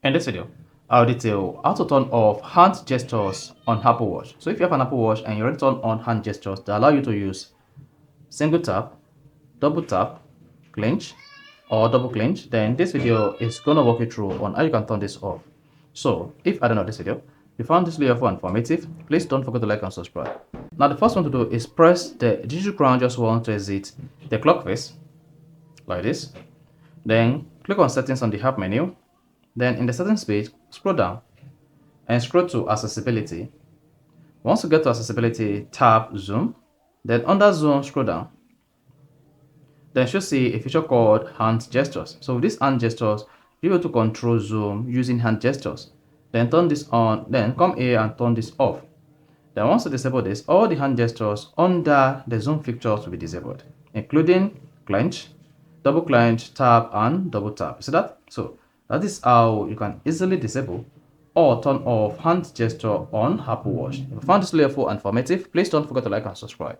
In this video, I'll detail how to turn off hand gestures on Apple Watch. So if you have an Apple Watch and you already turn on hand gestures that allow you to use single tap, double tap, clench, or double clench, then this video is going to walk you through on how you can turn this off. So if I don't know this video, you found this video helpful and informative, please don't forget to like and subscribe. Now the first one to do is press the digital crown just once to exit the clock face, like this. Then click on settings on the app menu. Then in the settings page, scroll down and scroll to accessibility. Once you get to accessibility, tap zoom. Then under zoom, scroll down. Then you should see a feature called hand gestures. So with these hand gestures, you're able to control zoom using hand gestures. Then turn this on, then come here and turn this off. Then once you disable this, all the hand gestures under the zoom features will be disabled, including clench, double clench, tap, and double tap. See that? So that is how you can easily disable or turn off hand gesture on Apple Watch. If you found this helpful and informative, please don't forget to like and subscribe.